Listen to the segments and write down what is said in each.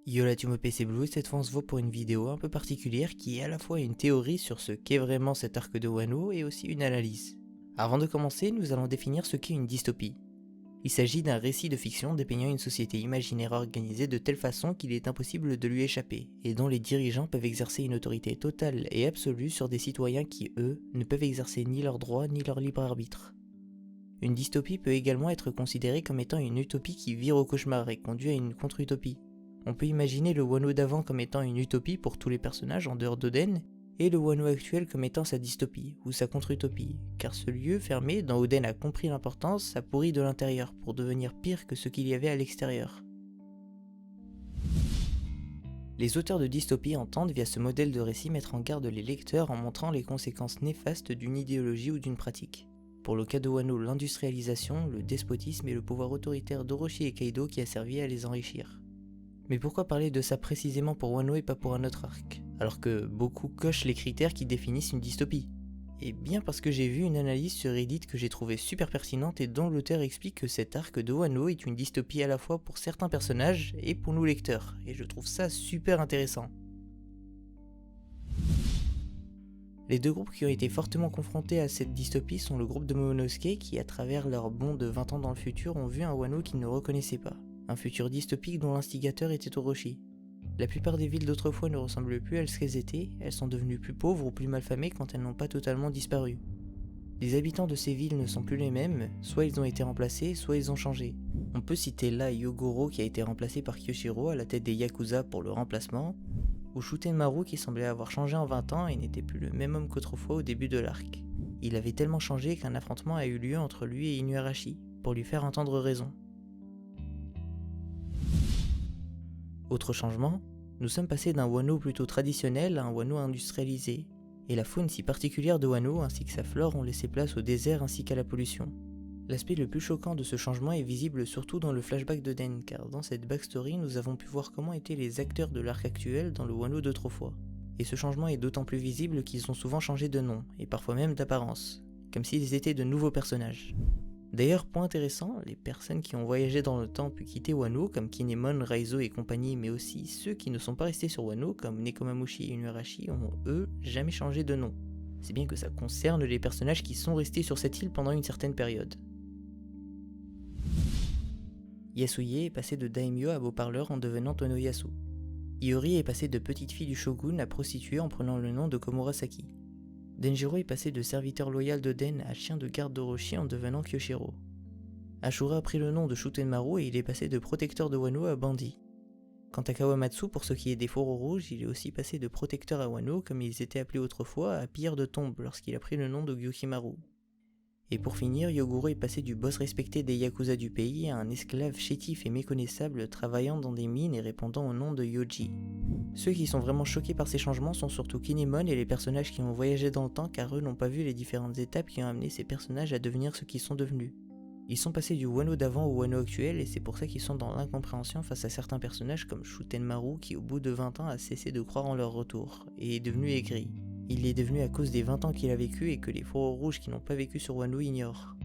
Yo la team PC Blue, et cette fois on se voit pour une vidéo un peu particulière qui est à la fois une théorie sur ce qu'est vraiment cet arc de Wano et aussi une analyse. Avant de commencer, nous allons définir ce qu'est une dystopie. Il s'agit d'un récit de fiction dépeignant une société imaginaire organisée de telle façon qu'il est impossible de lui échapper, et dont les dirigeants peuvent exercer une autorité totale et absolue sur des citoyens qui, eux, ne peuvent exercer ni leurs droits ni leur libre arbitre. Une dystopie peut également être considérée comme étant une utopie qui vire au cauchemar et conduit à une contre-utopie. On peut imaginer le Wano d'avant comme étant une utopie pour tous les personnages en dehors d'Oden, et le Wano actuel comme étant sa dystopie, ou sa contre-utopie, car ce lieu fermé dont Oden a compris l'importance a pourri de l'intérieur pour devenir pire que ce qu'il y avait à l'extérieur. Les auteurs de dystopie entendent via ce modèle de récit mettre en garde les lecteurs en montrant les conséquences néfastes d'une idéologie ou d'une pratique. Pour le cas de Wano, l'industrialisation, le despotisme et le pouvoir autoritaire d'Orochi et Kaido qui a servi à les enrichir. Mais pourquoi parler de ça précisément pour Wano et pas pour un autre arc, alors que beaucoup cochent les critères qui définissent une dystopie? Et bien parce que j'ai vu une analyse sur Reddit que j'ai trouvée super pertinente et dont l'auteur explique que cet arc de Wano est une dystopie à la fois pour certains personnages et pour nous lecteurs, et je trouve ça super intéressant. Les deux groupes qui ont été fortement confrontés à cette dystopie sont le groupe de Momonosuke qui, à travers leur bond de 20 ans dans le futur, ont vu un Wano qu'ils ne reconnaissaient pas. Un futur dystopique dont l'instigateur était Orochi. La plupart des villes d'autrefois ne ressemblent plus à ce qu'elles étaient, elles sont devenues plus pauvres ou plus malfamées quand elles n'ont pas totalement disparu. Les habitants de ces villes ne sont plus les mêmes, soit ils ont été remplacés, soit ils ont changé. On peut citer là Yogoro qui a été remplacé par Kyoshiro à la tête des Yakuza pour le remplacement, ou Shutenmaru qui semblait avoir changé en 20 ans et n'était plus le même homme qu'autrefois au début de l'arc. Il avait tellement changé qu'un affrontement a eu lieu entre lui et Inuarashi, pour lui faire entendre raison. Autre changement, nous sommes passés d'un Wano plutôt traditionnel à un Wano industrialisé, et la faune si particulière de Wano ainsi que sa flore ont laissé place au désert ainsi qu'à la pollution. L'aspect le plus choquant de ce changement est visible surtout dans le flashback d'Oden, car dans cette backstory nous avons pu voir comment étaient les acteurs de l'arc actuel dans le Wano d'autrefois. Et ce changement est d'autant plus visible qu'ils ont souvent changé de nom, et parfois même d'apparence, comme s'ils étaient de nouveaux personnages. D'ailleurs, point intéressant, les personnes qui ont voyagé dans le temps puis quitté Wano, comme Kinemon, Raizo et compagnie, mais aussi ceux qui ne sont pas restés sur Wano, comme Nekomamushi et Inuarashi, ont eux jamais changé de nom. C'est bien que ça concerne les personnages qui sont restés sur cette île pendant une certaine période. Yasuye est passé de daimyo à beau-parleur en devenant Tonoyasu. Iori est passé de petite fille du shogun à prostituée en prenant le nom de Komurasaki. Denjiro est passé de serviteur loyal d'Oden à chien de garde d'Orochi en devenant Kyoshiro. Ashura a pris le nom de Shutenmaru et il est passé de protecteur de Wano à bandit. Quant à Kawamatsu, pour ce qui est des fourreaux rouges, il est aussi passé de protecteur à Wano, comme ils étaient appelés autrefois, à pilleur de tombes lorsqu'il a pris le nom de Gyukimaru. Et pour finir, Yogoro est passé du boss respecté des Yakuza du pays à un esclave chétif et méconnaissable travaillant dans des mines et répondant au nom de Yoji. Ceux qui sont vraiment choqués par ces changements sont surtout Kinemon et les personnages qui ont voyagé dans le temps car eux n'ont pas vu les différentes étapes qui ont amené ces personnages à devenir ce qu'ils sont devenus. Ils sont passés du Wano d'avant au Wano actuel et c'est pour ça qu'ils sont dans l'incompréhension face à certains personnages comme Shutenmaru qui au bout de 20 ans a cessé de croire en leur retour et est devenu aigri. Il est devenu à cause des 20 ans qu'il a vécu et que les fourreaux rouges qui n'ont pas vécu sur Wano ignorent.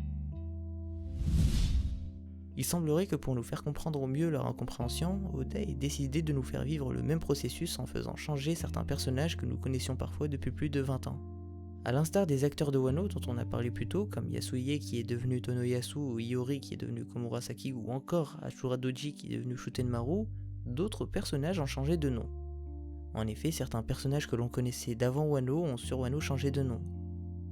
Il semblerait que pour nous faire comprendre au mieux leur incompréhension, Oda ait décidé de nous faire vivre le même processus en faisant changer certains personnages que nous connaissions parfois depuis plus de 20 ans. A l'instar des acteurs de Wano dont on a parlé plus tôt, comme Yasuye qui est devenu Tonoyasu, ou Iori qui est devenu Komurasaki, ou encore Ashura Doji qui est devenu Shutenmaru, d'autres personnages ont changé de nom. En effet, certains personnages que l'on connaissait d'avant Wano ont sur Wano changé de nom.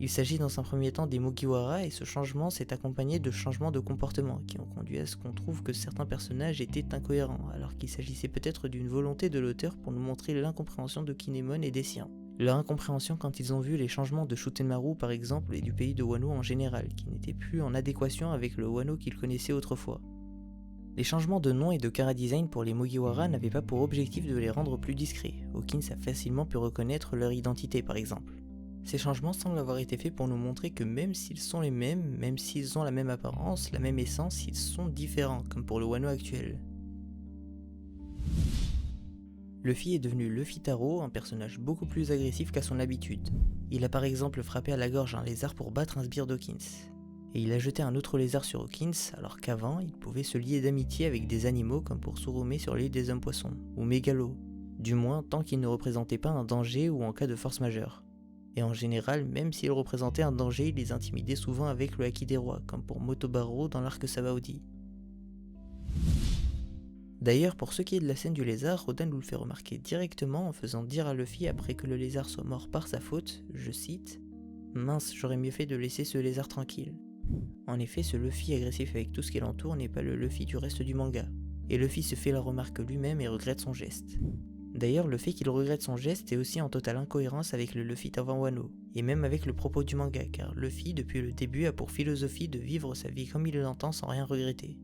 Il s'agit dans un premier temps des Mugiwara et ce changement s'est accompagné de changements de comportement qui ont conduit à ce qu'on trouve que certains personnages étaient incohérents alors qu'il s'agissait peut-être d'une volonté de l'auteur pour nous montrer l'incompréhension de Kinemon et des siens. Leur incompréhension quand ils ont vu les changements de Shutenmaru par exemple et du pays de Wano en général qui n'étaient plus en adéquation avec le Wano qu'ils connaissaient autrefois. Les changements de nom et de chara-design pour les Mugiwara n'avaient pas pour objectif de les rendre plus discrets, Hawkins a facilement pu reconnaître leur identité par exemple. Ces changements semblent avoir été faits pour nous montrer que même s'ils sont les mêmes, même s'ils ont la même apparence, la même essence, ils sont différents, comme pour le Wano actuel. Luffy est devenu Luffy Taro, un personnage beaucoup plus agressif qu'à son habitude. Il a par exemple frappé à la gorge un lézard pour battre un sbire d'Hawkins. Et il a jeté un autre lézard sur Hawkins, alors qu'avant, il pouvait se lier d'amitié avec des animaux comme pour Surome sur l'île des hommes poissons, ou Mégalo, du moins tant qu'il ne représentait pas un danger ou en cas de force majeure. Et en général, même s'il représentait un danger, il les intimidait souvent avec le Haki des rois, comme pour Motobaro dans l'arc Sabaody. D'ailleurs, pour ce qui est de la scène du lézard, Oda nous le fait remarquer directement en faisant dire à Luffy après que le lézard soit mort par sa faute, je cite « Mince, j'aurais mieux fait de laisser ce lézard tranquille ». En effet, ce Luffy agressif avec tout ce qui l'entoure n'est pas le Luffy du reste du manga, et Luffy se fait la remarque lui-même et regrette son geste. D'ailleurs, le fait qu'il regrette son geste est aussi en totale incohérence avec le Luffy d'avant Wano, et même avec le propos du manga, car Luffy, depuis le début, a pour philosophie de vivre sa vie comme il l'entend sans rien regretter.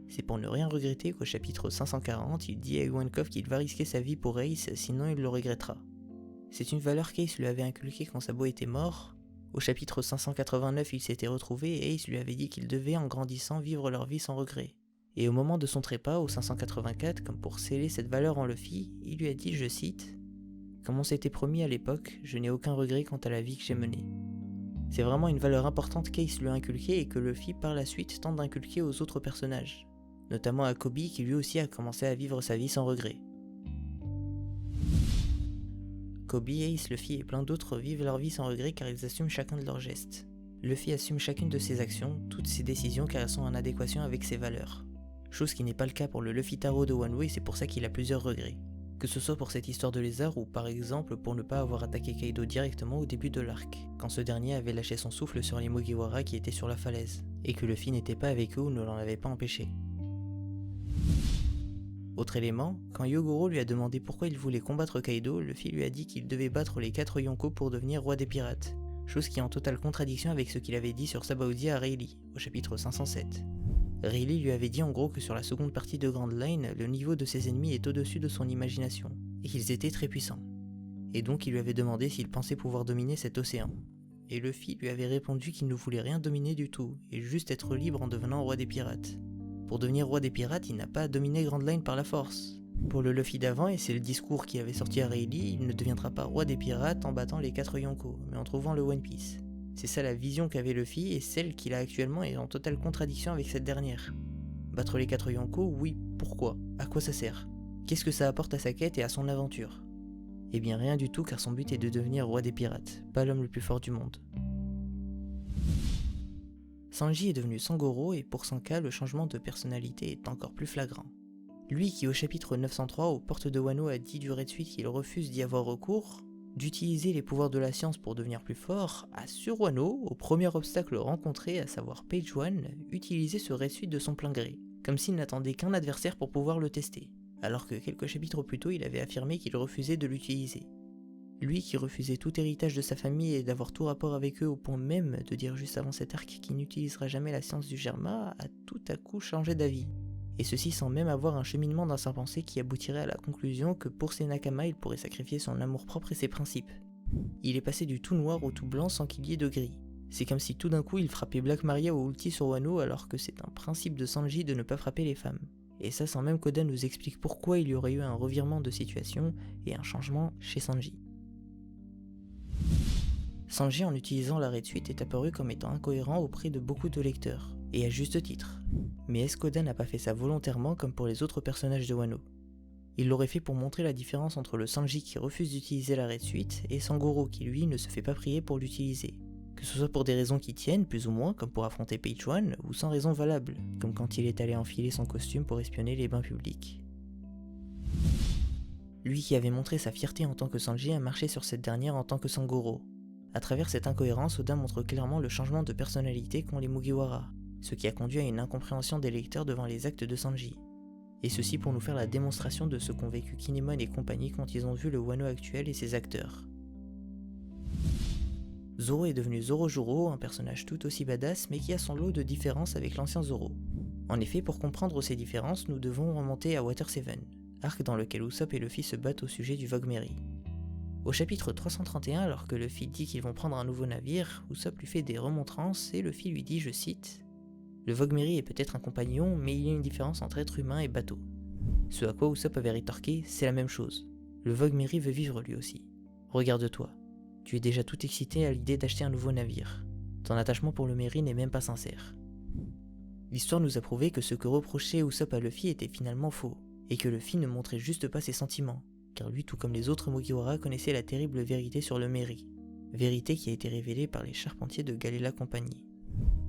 C'est pour ne rien regretter qu'au chapitre 540, il dit à Ivankov qu'il va risquer sa vie pour Ace, sinon il le regrettera. C'est une valeur qu'Ace lui avait inculquée quand Sabo était mort. Au chapitre 589, il s'était retrouvé et Ace lui avait dit qu'ils devaient, en grandissant, vivre leur vie sans regret. Et au moment de son trépas, au 584, comme pour sceller cette valeur en Luffy, il lui a dit, je cite « Comme on s'était promis à l'époque, je n'ai aucun regret quant à la vie que j'ai menée. » C'est vraiment une valeur importante qu'Ace lui a inculquée et que Luffy par la suite tente d'inculquer aux autres personnages, notamment à Koby qui lui aussi a commencé à vivre sa vie sans regret. Koby, Ace, Luffy et plein d'autres vivent leur vie sans regret car ils assument chacun de leurs gestes. Luffy assume chacune de ses actions, toutes ses décisions car elles sont en adéquation avec ses valeurs. Chose qui n'est pas le cas pour le Luffy Taro de Wano et c'est pour ça qu'il a plusieurs regrets. Que ce soit pour cette histoire de lézard ou par exemple pour ne pas avoir attaqué Kaido directement au début de l'arc, quand ce dernier avait lâché son souffle sur les Mugiwara qui étaient sur la falaise, et que Luffy n'était pas avec eux ou ne l'en avait pas empêché. Autre élément, quand Yogoro lui a demandé pourquoi il voulait combattre Kaido, Luffy lui a dit qu'il devait battre les 4 Yonko pour devenir roi des pirates, chose qui est en totale contradiction avec ce qu'il avait dit sur Sabaody à Rayleigh, au chapitre 507. Rayleigh lui avait dit en gros que sur la seconde partie de Grand Line, le niveau de ses ennemis est au-dessus de son imagination, et qu'ils étaient très puissants. Et donc il lui avait demandé s'il pensait pouvoir dominer cet océan. Et Luffy lui avait répondu qu'il ne voulait rien dominer du tout, et juste être libre en devenant roi des pirates. Pour devenir roi des pirates, il n'a pas à dominer Grand Line par la force. Pour le Luffy d'avant, et c'est le discours qui avait sorti à Rayleigh, il ne deviendra pas roi des pirates en battant les 4 Yonko, mais en trouvant le One Piece. C'est ça la vision qu'avait Luffy et celle qu'il a actuellement est en totale contradiction avec cette dernière. Battre les 4 Yonko, oui, pourquoi? À quoi ça sert? Qu'est-ce que ça apporte à sa quête et à son aventure? Eh bien rien du tout car son but est de devenir roi des pirates, pas l'homme le plus fort du monde. Sanji est devenu Sangoro et pour Sanka, le changement de personnalité est encore plus flagrant. Lui qui au chapitre 903 aux portes de Wano a dit durée de suite qu'il refuse d'y avoir recours, d'utiliser les pouvoirs de la science pour devenir plus fort, a sur Wano, au premier obstacle rencontré, à savoir Page One, utilisé ce raid suite de son plein gré, comme s'il n'attendait qu'un adversaire pour pouvoir le tester, alors que quelques chapitres plus tôt il avait affirmé qu'il refusait de l'utiliser. Lui qui refusait tout héritage de sa famille et d'avoir tout rapport avec eux au point même de dire juste avant cet arc qu'il n'utilisera jamais la science du Germa, a tout à coup changé d'avis. Et ceci sans même avoir un cheminement dans sa pensée qui aboutirait à la conclusion que pour ses Nakama il pourrait sacrifier son amour-propre et ses principes. Il est passé du tout noir au tout blanc sans qu'il y ait de gris. C'est comme si tout d'un coup il frappait Black Maria au ulti sur Wano alors que c'est un principe de Sanji de ne pas frapper les femmes. Et ça sans même qu'Oda nous explique pourquoi il y aurait eu un revirement de situation et un changement chez Sanji. Sanji en utilisant l'arrêt de suite est apparu comme étant incohérent auprès de beaucoup de lecteurs, et à juste titre. Mais est-ce qu'Oda n'a pas fait ça volontairement comme pour les autres personnages de Wano? Il l'aurait fait pour montrer la différence entre le Sanji qui refuse d'utiliser l'arrêt de suite et Sangoro qui lui ne se fait pas prier pour l'utiliser. Que ce soit pour des raisons qui tiennent plus ou moins comme pour affronter Page One ou sans raison valable, comme quand il est allé enfiler son costume pour espionner les bains publics. Lui qui avait montré sa fierté en tant que Sanji a marché sur cette dernière en tant que Sangoro. À travers cette incohérence, Oda montre clairement le changement de personnalité qu'ont les Mugiwara, ce qui a conduit à une incompréhension des lecteurs devant les actes de Sanji. Et ceci pour nous faire la démonstration de ce qu'ont vécu Kinemon et compagnie quand ils ont vu le Wano actuel et ses acteurs. Zoro est devenu Zorojuro, un personnage tout aussi badass mais qui a son lot de différences avec l'ancien Zoro. En effet, pour comprendre ces différences, nous devons remonter à Water 7, arc dans lequel Usopp et Luffy se battent au sujet du Vogue Mary. Au chapitre 331, alors que Luffy dit qu'ils vont prendre un nouveau navire, Usopp lui fait des remontrances et Luffy lui dit, je cite, « Le Vogue Mary est peut-être un compagnon, mais il y a une différence entre être humain et bateau. » Ce à quoi Usopp avait rétorqué, c'est la même chose. Le Vogue Mary veut vivre lui aussi. Regarde-toi. Tu es déjà tout excité à l'idée d'acheter un nouveau navire. Ton attachement pour le Merry n'est même pas sincère. L'histoire nous a prouvé que ce que reprochait Usopp à Luffy était finalement faux, et que Luffy ne montrait juste pas ses sentiments, car lui tout comme les autres Mugiwara connaissait la terrible vérité sur le Merry, vérité qui a été révélée par les charpentiers de Galela Compagnie.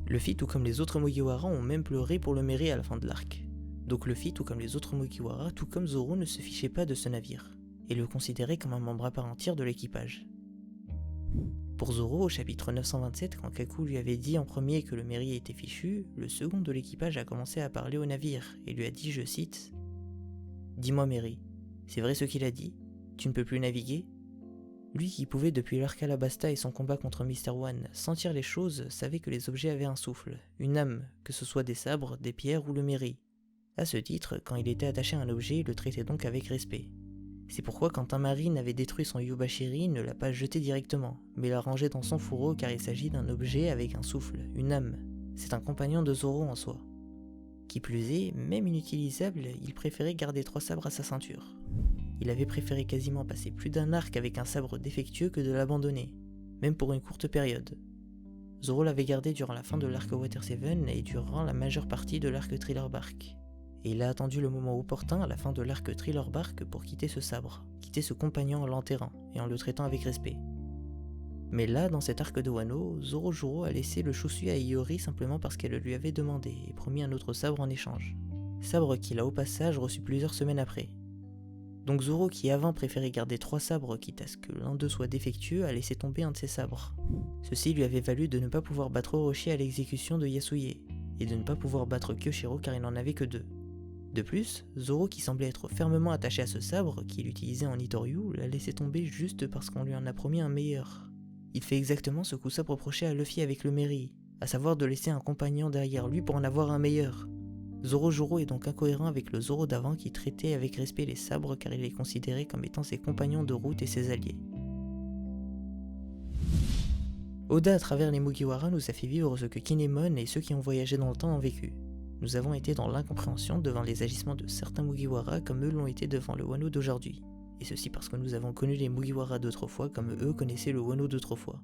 Luffy tout comme les autres Mugiwara ont même pleuré pour le Merry à la fin de l'arc, donc Luffy tout comme les autres Mugiwara, tout comme Zoro ne se fichait pas de ce navire, et le considérait comme un membre à part entière de l'équipage. Pour Zoro, au chapitre 927, quand Kaku lui avait dit en premier que le Merry était fichu, le second de l'équipage a commencé à parler au navire et lui a dit, je cite, « Dis-moi Merry, c'est vrai ce qu'il a dit? Tu ne peux plus naviguer ?» Lui qui pouvait depuis l'arc Alabasta et son combat contre Mr. One sentir les choses, savait que les objets avaient un souffle, une âme, que ce soit des sabres, des pierres ou le Merry. À ce titre, quand il était attaché à un objet, il le traitait donc avec respect. C'est pourquoi quand un marine avait détruit son Yubashiri, il ne l'a pas jeté directement, mais l'a rangé dans son fourreau car il s'agit d'un objet avec un souffle, une âme. C'est un compagnon de Zoro en soi. Qui plus est, même inutilisable, il préférait garder 3 sabres à sa ceinture. Il avait préféré quasiment passer plus d'un arc avec un sabre défectueux que de l'abandonner, même pour une courte période. Zoro l'avait gardé durant la fin de l'arc Water 7 et durant la majeure partie de l'arc Thriller Bark. Et il a attendu le moment opportun à la fin de l'arc Thriller Bark pour quitter ce sabre, quitter ce compagnon en l'enterrant et en le traitant avec respect. Mais là, dans cet arc de Wano, Zoro a laissé le Chaussure à Iori simplement parce qu'elle le lui avait demandé et promis un autre sabre en échange. Sabre qu'il a au passage reçu plusieurs semaines après. Donc Zoro, qui avant préférait garder 3 sabres quitte à ce que l'un d'eux soit défectueux, a laissé tomber un de ses sabres. Ceci lui avait valu de ne pas pouvoir battre Orochi à l'exécution de Yasuye, et de ne pas pouvoir battre Kyoshiro car il n'en avait que 2. De plus, Zoro qui semblait être fermement attaché à ce sabre, qu'il utilisait en Itoryu, l'a laissé tomber juste parce qu'on lui en a promis un meilleur. Il fait exactement ce qu'Usopp reprochait à Luffy avec le Merry, à savoir de laisser un compagnon derrière lui pour en avoir un meilleur. Zoro est donc incohérent avec le Zoro d'avant qui traitait avec respect les sabres car il les considérait comme étant ses compagnons de route et ses alliés. Oda à travers les Mugiwara nous a fait vivre ce que Kinemon et ceux qui ont voyagé dans le temps ont vécu. Nous avons été dans l'incompréhension devant les agissements de certains Mugiwara comme eux l'ont été devant le Wano d'aujourd'hui. Et ceci parce que nous avons connu les Mugiwara d'autrefois comme eux connaissaient le Wano d'autrefois.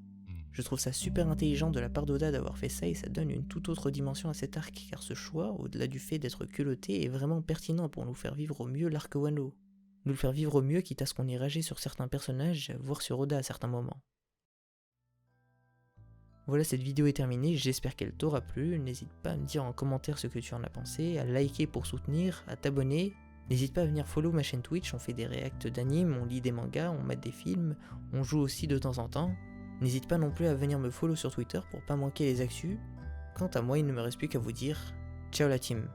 Je trouve ça super intelligent de la part d'Oda d'avoir fait ça et ça donne une toute autre dimension à cet arc car ce choix, au-delà du fait d'être culotté, est vraiment pertinent pour nous faire vivre au mieux l'arc Wano. Nous le faire vivre au mieux quitte à ce qu'on y rageait sur certains personnages, voire sur Oda à certains moments. Voilà, cette vidéo est terminée, j'espère qu'elle t'aura plu, n'hésite pas à me dire en commentaire ce que tu en as pensé, à liker pour soutenir, à t'abonner, n'hésite pas à venir follow ma chaîne Twitch, on fait des reacts d'animes, on lit des mangas, on mate des films, on joue aussi de temps en temps. N'hésite pas non plus à venir me follow sur Twitter pour pas manquer les actus. Quant à moi, il ne me reste plus qu'à vous dire ciao la team.